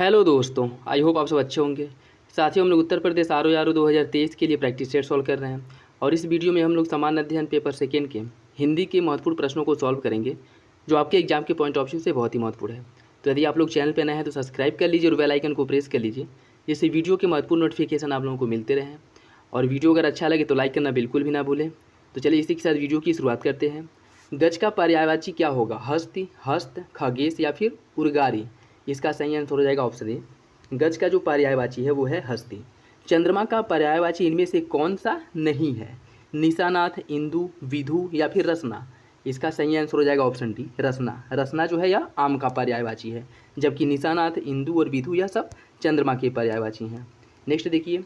Hello दोस्तों, I hope आप सब अच्छे होंगे। साथियों, हम लोग उत्तर प्रदेश आर 2023 के लिए प्रैक्टिस सेट सॉल्व कर रहे हैं और इस वीडियो में हम लोग सामान्य अध्ययन पेपर सेकेंड के हिंदी के महत्वपूर्ण प्रश्नों को सॉल्व करेंगे जो आपके एग्जाम के पॉइंट ऑफ व्यू से बहुत ही महत्वपूर्ण है। तो यदि आप लोग चैनल पर नए हैं तो सब्सक्राइब कर लीजिए और बेल आइकन को प्रेस कर लीजिए, जिससे वीडियो के महत्वपूर्ण नोटिफिकेशन आप लोगों को मिलते रहें। और वीडियो अगर अच्छा लगे तो लाइक करना बिल्कुल भी ना भूलें। तो चलिए इसी के साथ वीडियो की शुरुआत करते हैं। गज का पर्यायवाची क्या होगा? हस्ती, हस्त, खगेश या फिर उर्गारी? इसका सही आंसर हो जाएगा ऑप्शन ए। गज का जो पर्यायवाची है वो है हस्ती। चंद्रमा का पर्यायवाची इनमें से कौन सा नहीं है? निशानाथ, इंदु, विधु या फिर रसना? इसका सही आंसर हो जाएगा ऑप्शन डी, रसना। रसना जो है यह आम का पर्यायवाची है, जबकि निशानाथ, इंदु और विधु यह सब चंद्रमा के पर्यायवाची हैं। नेक्स्ट देखिए,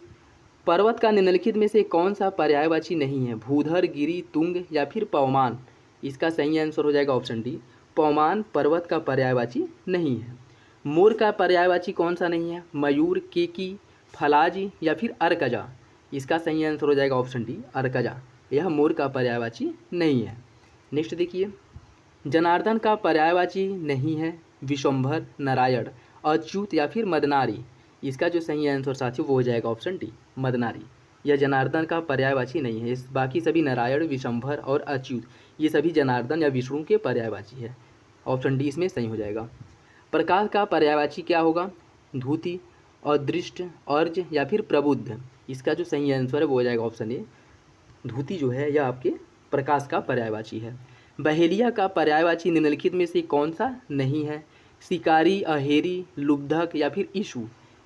पर्वत का निम्नलिखित में से कौन सा पर्यायवाची नहीं है? भूधर, गिरि, तुंग या फिर पवमान? इसका सही आंसर हो जाएगा ऑप्शन डी, पवमान पर्वत का पर्यायवाची नहीं है। मोर का पर्यायवाची कौन सा नहीं है? मयूर, केकी, फलाजी या फिर अर्कजा? इसका सही आंसर हो जाएगा ऑप्शन डी, अर्कजा। यह मोर का पर्यायवाची नहीं है। नेक्स्ट देखिए, जनार्दन का पर्यायवाची नहीं है? विश्वंभर, नारायण, अच्युत या फिर मदनारी? इसका जो सही आंसर साथियों वो हो जाएगा ऑप्शन डी, मदनारी। यह जनार्दन का पर्यायवाची नहीं है। इस बाकी सभी नारायण, विश्वंभर और अच्युत ये सभी जनार्दन या विष्णु के पर्यायवाची है। ऑप्शन डी इसमें सही हो जाएगा। प्रकाश का पर्यायवाची क्या होगा? धूति, अदृष्ट, अर्ज या फिर प्रबुद्ध? इसका जो सही आंसर है वो हो जाएगा ऑप्शन ए, धूति जो है यह आपके प्रकाश का पर्यायवाची है। बहेलिया का पर्यायवाची निम्नलिखित में से कौन सा नहीं है? शिकारी, अहेरी, लुब्धक या फिर ईशु?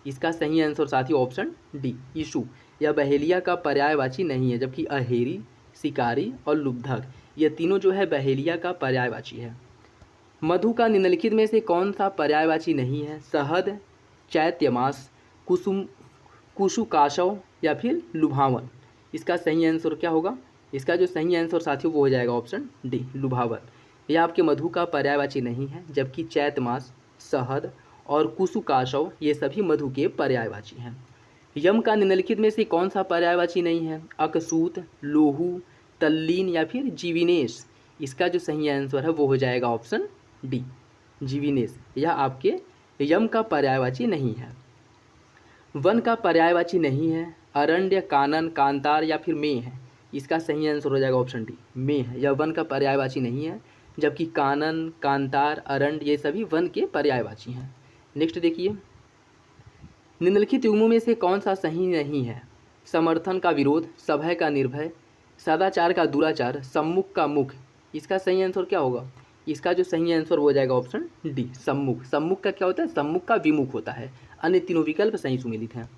इसका सही आंसर साथियों ऑप्शन डी, ईशु। यह बहेलिया का पर्यायवाची नहीं है, जबकि अहेरी, शिकारी और लुब्धक ये तीनों जो है बहेलिया का पर्यायवाची है। मधु का निम्नलिखित में से कौन सा पर्यायवाची नहीं है? शहद, चैत्यमास, कुसुम, कुसुकाशव या फिर लुभावन? इसका सही आंसर क्या होगा? इसका जो सही आंसर साथियों वो हो जाएगा ऑप्शन डी, लुभावन। यह आपके मधु का पर्यायवाची नहीं है, जबकि चैतमास, शहद और कुसुकाशव ये सभी मधु के पर्यायवाची हैं। यम का निम्नलिखित में से कौन सा पर्यायवाची नहीं है? अकसूत, लोहू, तल्लीन या फिर जीविनेश? इसका जो सही आंसर है वो हो जाएगा ऑप्शन डी, जीविनेश। यह आपके यम का पर्यायवाची नहीं है। वन का पर्यायवाची नहीं है? अरण्य, कानन, कांतार या फिर मेह? है इसका सही आंसर हो जाएगा ऑप्शन डी, मेह। यह वन का पर्यायवाची नहीं है, जबकि कानन, कांतार, अरण्य ये सभी वन के पर्यायवाची हैं। नेक्स्ट देखिए, निम्नलिखित युग्मों में से कौन सा सही नहीं है? समर्थन का विरोध, सभय का निर्भय, सदाचार का दुराचार, सम्मुख का मुख? इसका सही आंसर क्या होगा? इसका जो सही आंसर हो जाएगा ऑप्शन डी, सम्मुख। सम्मुख का क्या होता है? सम्मुख का विमुख होता है। अन्य तीनों विकल्प सही सुमेलित हैं।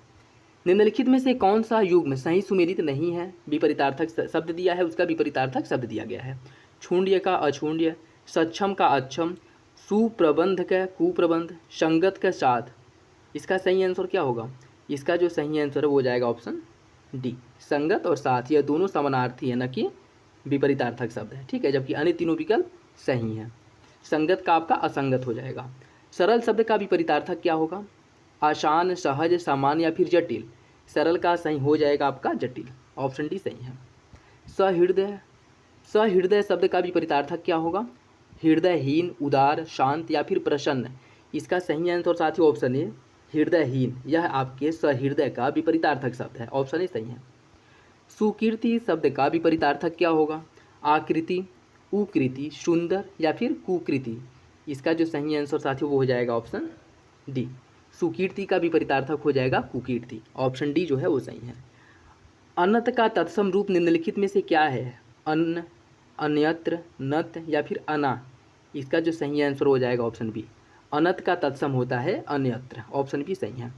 निम्नलिखित में से कौन सा युग्म सही सुमेलित नहीं है? विपरीतार्थक शब्द दिया है, उसका विपरीतार्थक शब्द दिया गया है। छूंड्य का अछूंड्य, सक्षम का अच्छम, सुप्रबंध का कुप्रबंध, संगत का साथ? इसका सही आंसर क्या होगा? इसका जो सही आंसर है वो हो जाएगा ऑप्शन डी, संगत और साथ यह दोनों समानार्थी है, न कि विपरीतार्थक शब्द है। ठीक है, जबकि अन्य तीनों विकल्प सही हैं। संगत का आपका असंगत हो जाएगा। सरल शब्द का विपरीतार्थक क्या होगा? आसान, सहज, सामान्य या फिर जटिल? सरल का सही हो जाएगा आपका जटिल। ऑप्शन डी सही है। सहृदय, सहृदय शब्द का विपरीतार्थक क्या होगा? हृदयहीन, उदार, शांत या फिर प्रसन्न? इसका सही आंसर साथियों ऑप्शन ए, हृदयहीन। यह आपके सहृदय का विपरीतार्थक शब्द है। ऑप्शन ए सही है। सुकीर्ति शब्द का विपरीतार्थक क्या होगा? आकृति, उकृति, सुंदर या फिर कुकृति? इसका जो सही आंसर साथियों वो हो जाएगा ऑप्शन डी, सुकीर्ति का विपरीतार्थक हो जाएगा कुकीर्ति। ऑप्शन डी जो है वो सही है। अनत का तत्सम रूप निम्नलिखित में से क्या है? अन्न, अन्यत्र, नत या फिर अना? इसका जो सही आंसर हो जाएगा ऑप्शन बी, अनत का तत्सम होता है अन्यत्र। ऑप्शन बी सही है।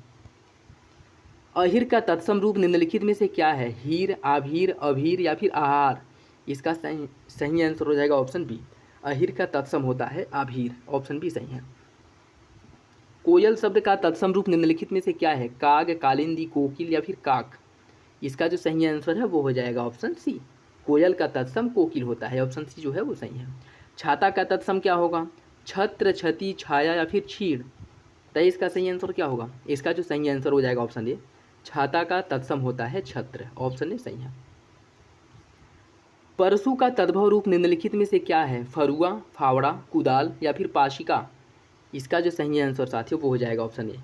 अहिर का तत्सम रूप निम्नलिखित में से क्या है? हीर, आभीर, अभीर या फिर आहार? इसका सही आंसर हो जाएगा ऑप्शन बी, अहिर का तत्सम होता है आभीर। ऑप्शन बी सही है। कोयल शब्द का तत्सम रूप निम्नलिखित में से क्या है? काग, कालिंदी, कोकिल या फिर काक? इसका जो सही आंसर है वो हो जाएगा ऑप्शन सी, कोयल का तत्सम कोकिल होता है। ऑप्शन सी जो है वो सही है। छाता का तत्सम क्या होगा? छत्र, छति, छाया या फिर छीड़? तो इसका सही आंसर क्या होगा? इसका जो सही आंसर हो जाएगा ऑप्शन ए, छाता का तत्सम होता है छत्र। ऑप्शन ए सही है। परशु का तद्भव रूप निम्नलिखित में से क्या है? फरुआ, फावड़ा, कुदाल या फिर पाशिका? इसका जो सही आंसर साथियों वो हो जाएगा ऑप्शन ए,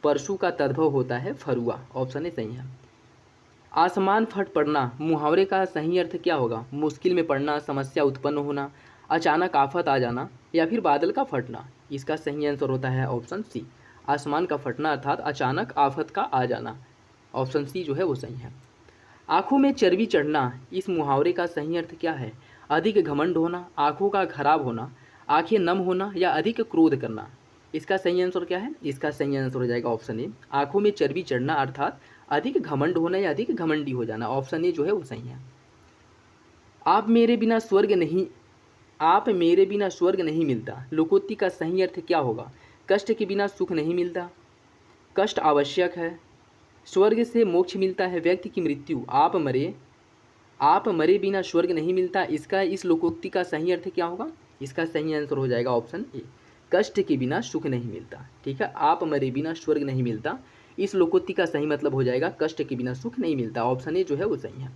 परशु का तद्भव होता है फरुआ। ऑप्शन ए सही है। आसमान फट पड़ना मुहावरे का सही अर्थ क्या होगा? मुश्किल में पड़ना, समस्या उत्पन्न होना, अचानक आफत आ जाना या फिर बादल का फटना। इसका सही आंसर होता है ऑप्शन सी, आसमान का फटना अर्थात अचानक आफत का आ जाना। ऑप्शन सी जो है वो सही है। आँखों में चर्बी चढ़ना, इस मुहावरे का सही अर्थ क्या है? अधिक घमंड होना, आँखों का खराब होना, आँखें नम होना या अधिक क्रोध करना। इसका सही आंसर क्या है? इसका सही आंसर हो जाएगा ऑप्शन ए, आँखों में चर्बी चढ़ना अर्थात अधिक घमंड होना या अधिक घमंडी हो जाना। ऑप्शन ए जो है वो सही है। आप मेरे बिना स्वर्ग नहीं मिलता, लोकोक्ति का सही अर्थ क्या होगा? कष्ट के बिना सुख नहीं मिलता, कष्ट आवश्यक है, स्वर्ग से मोक्ष मिलता है, व्यक्ति की मृत्यु, आप मरे बिना स्वर्ग नहीं मिलता। इस लोकोक्ति का सही अर्थ क्या होगा? इसका सही आंसर हो जाएगा ऑप्शन ए, कष्ट के बिना सुख नहीं मिलता। ठीक है, आप मरे बिना स्वर्ग नहीं मिलता, इस लोकोक्ति का सही मतलब हो जाएगा कष्ट के बिना सुख नहीं मिलता। ऑप्शन ए जो है वो सही है।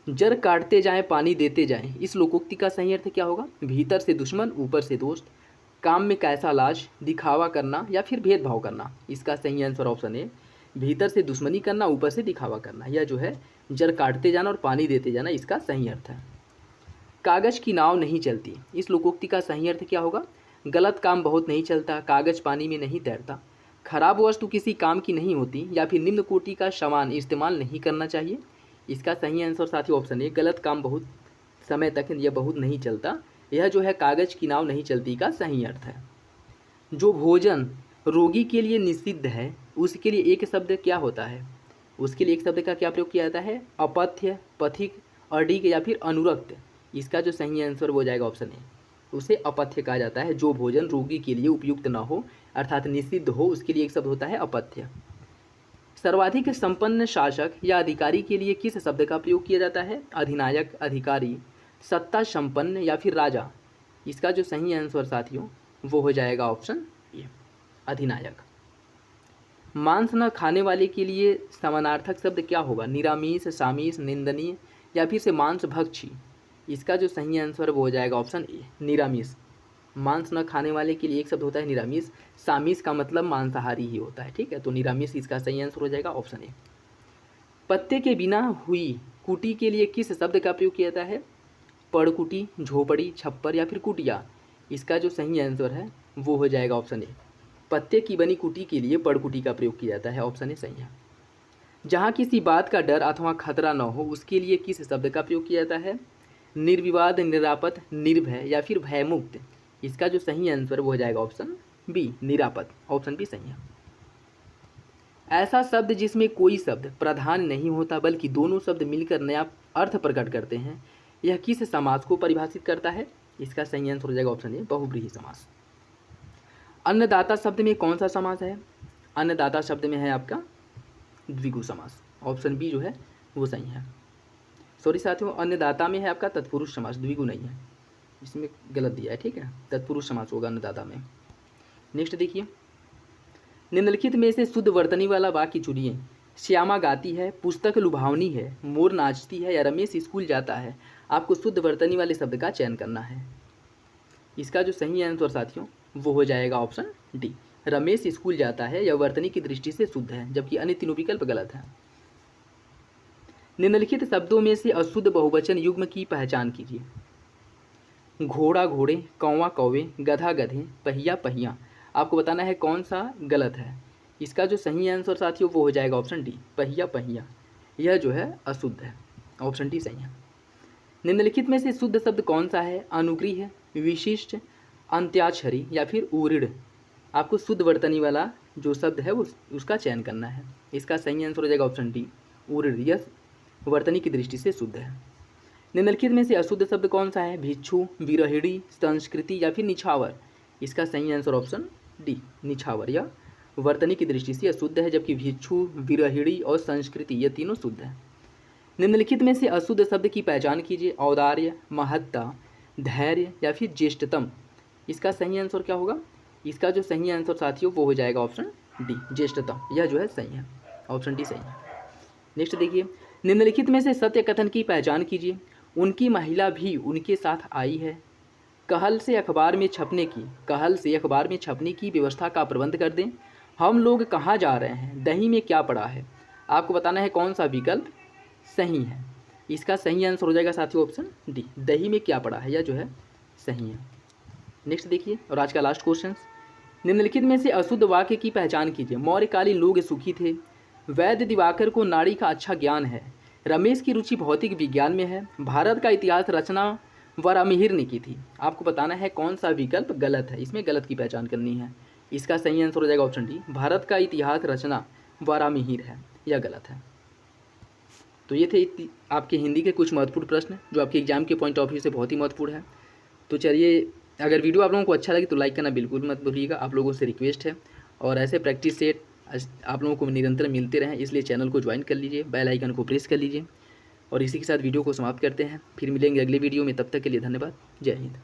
जर काटते जाएं पानी देते जाएं, इस लोकोक्ति का सही अर्थ क्या होगा? भीतर से दुश्मन ऊपर से दोस्त, काम में कैसा लाज, दिखावा करना या फिर भेदभाव करना। इसका सही आंसर ऑप्शन ए, भीतर से दुश्मनी करना, ऊपर से दिखावा करना। यह जो है जर काटते जाना और पानी देते जाना, इसका सही अर्थ है। कागज की नाव नहीं चलती, इस लोकोक्ति का सही अर्थ क्या होगा? गलत काम बहुत नहीं चलता, कागज पानी में नहीं तैरता, खराब वस्तु किसी काम की नहीं होती या फिर निम्न कोटि का सामान इस्तेमाल नहीं करना चाहिए। इसका सही आंसर साथी ऑप्शन ए, गलत काम बहुत समय तक यह बहुत नहीं चलता। यह जो है कागज की नाव नहीं चलती का सही अर्थ है। जो भोजन रोगी के लिए निषिद्ध है, उसके लिए एक शब्द क्या होता है? उसके लिए एक शब्द का क्या प्रयोग किया जाता है? अपथ्य, पथिक, अडिग या फिर अनुरक्त। इसका जो सही आंसर हो जाएगा ऑप्शन ए, उसे अपथ्य कहा जाता है। जो भोजन रोगी के लिए उपयुक्त न हो अर्थात निषिद्ध हो, उसके लिए एक शब्द होता है अपथ्य। सर्वाधिक संपन्न शासक या अधिकारी के लिए किस शब्द का प्रयोग किया जाता है? अधिनायक, अधिकारी, सत्ता संपन्न या फिर राजा। इसका जो सही आंसर साथियों वो हो जाएगा ऑप्शन ए, अधिनायक। मांस न खाने वाले के लिए समानार्थक शब्द क्या होगा? निरामीष, सामीष, निंदनीय या फिर से मांस भक्षी। इसका जो सही आंसर वो हो जाएगा ऑप्शन ए, निरामीष। मांस न खाने वाले के लिए एक शब्द होता है निरामीष, सामीष का मतलब मांसाहारी ही होता है। ठीक है, तो निरामीष इसका सही आंसर हो जाएगा ऑप्शन ए। पत्ते के बिना हुई कुटी के लिए किस शब्द का प्रयोग किया जाता है? पड़कुटी, झोपड़ी, छप्पर या फिर कुटिया। इसका जो सही आंसर है वो हो जाएगा ऑप्शन ए, पत्ते की बनी कुटी के लिए पड़कुटी का प्रयोग किया जाता है। ऑप्शन ए सही है। जहाँ किसी बात का डर अथवा खतरा न हो, उसके लिए किस शब्द का प्रयोग किया जाता है? निर्विवाद, निरापद, निर्भय या फिर भयमुक्त। इसका जो सही आंसर वो हो जाएगा ऑप्शन बी, निरापद। ऑप्शन बी सही है। ऐसा शब्द जिसमें कोई शब्द प्रधान नहीं होता बल्कि दोनों शब्द मिलकर नया अर्थ प्रकट करते हैं, यह किस समास को परिभाषित करता है? इसका सही आंसर हो जाएगा ऑप्शन ए, बहुब्रीहि समास। अन्नदाता शब्द में कौन सा समास है? अन्नदाता शब्द में है आपका द्विगु समास। ऑप्शन बी जो है वो सही है। सॉरी साथियों, अन्नदाता में है आपका तत्पुरुष समास, द्विगु नहीं है, इसमें गलत दिया है। ठीक है, तत्पुरुष समास होगा अन्नदाता में। नेक्स्ट देखिए, निम्नलिखित में से शुद्ध वर्तनी वाला वाक्य चुनिए। श्यामा गाती है, पुस्तक लुभावनी है, मोर नाचती है या रमेश स्कूल जाता है। आपको शुद्ध वर्तनी वाले शब्द का चयन करना है। इसका जो सही आंसर साथियों वो हो जाएगा ऑप्शन डी, रमेश स्कूल जाता है। यह वर्तनी की दृष्टि से शुद्ध है, जबकि अन्य तीनों विकल्प गलत है। निम्नलिखित शब्दों में से अशुद्ध बहुवचन युग्म की पहचान कीजिए। घोड़ा घोड़े, कौवा कौवे, गधा गधे, पहिया पहिया। आपको बताना है कौन सा गलत है। इसका जो सही आंसर साथियों वो हो जाएगा ऑप्शन डी, पहिया पहिया। यह जो है अशुद्ध है। ऑप्शन डी सही है। निम्नलिखित में से शुद्ध शब्द कौन सा है? अनुग्रह, विशिष्ट, अंत्याक्षरी या फिर उरीड़। आपको शुद्ध वर्तनी वाला जो शब्द है वो उसका चयन करना है। इसका सही आंसर हो जाएगा ऑप्शन डी, उरीड़। यह वर्तनी की दृष्टि से शुद्ध है। निम्नलिखित में से अशुद्ध शब्द कौन सा है? भिक्षु, विरहिणी, संस्कृति या फिर निछावर। इसका सही आंसर ऑप्शन डी, निछावर। यह वर्तनी की दृष्टि से अशुद्ध है, जबकि भिक्षु, विरहिणी और संस्कृति ये तीनों शुद्ध है। निम्नलिखित में से अशुद्ध शब्द की पहचान कीजिए। औदार्य, महत्ता, धैर्य या फिर ज्येष्ठतम। इसका सही आंसर क्या होगा? इसका जो सही आंसर साथियों वो हो जाएगा ऑप्शन डी, ज्येष्ठतम। यह जो है सही है। ऑप्शन डी सही है। नेक्स्ट देखिए, निम्नलिखित में से सत्य कथन की पहचान कीजिए। उनकी महिला भी उनके साथ आई है। कहल से अखबार में छपने की व्यवस्था का प्रबंध कर दें। हम लोग कहाँ जा रहे हैं, दही में क्या पड़ा है। आपको बताना है कौन सा विकल्प सही है। इसका सही आंसर हो जाएगा साथियों ऑप्शन डी, दही में क्या पड़ा है, यह जो है सही है। नेक्स्ट देखिए, और आज का लास्ट क्वेश्चन, निम्नलिखित में से अशुद्ध वाक्य की पहचान कीजिए। मौर्यकालीन लोग सुखी थे, वैद्य दिवाकर को नाड़ी का अच्छा ज्ञान है, रमेश की रुचि भौतिक विज्ञान में है, भारत का इतिहास रचना वरामिहिर ने की थी। आपको बताना है कौन सा विकल्प गलत है, इसमें गलत की पहचान करनी है। इसका सही आंसर हो जाएगा ऑप्शन डी, भारत का इतिहास रचना वरामिहिर है, यह गलत है। तो ये थे आपके हिंदी के कुछ महत्वपूर्ण प्रश्न जो आपके एग्जाम के पॉइंट ऑफ व्यू से बहुत ही महत्वपूर्ण है। तो चलिए, अगर वीडियो आप लोगों को अच्छा लगे तो लाइक करना बिल्कुल मत भूलिएगा, आप लोगों से रिक्वेस्ट है। और ऐसे प्रैक्टिस सेट आप लोगों को निरंतर मिलते रहें, इसलिए चैनल को ज्वाइन कर लीजिए, बेल आइकन को प्रेस कर लीजिए। और इसी के साथ वीडियो को समाप्त करते हैं, फिर मिलेंगे अगले वीडियो में, तब तक के लिए धन्यवाद, जय हिंद।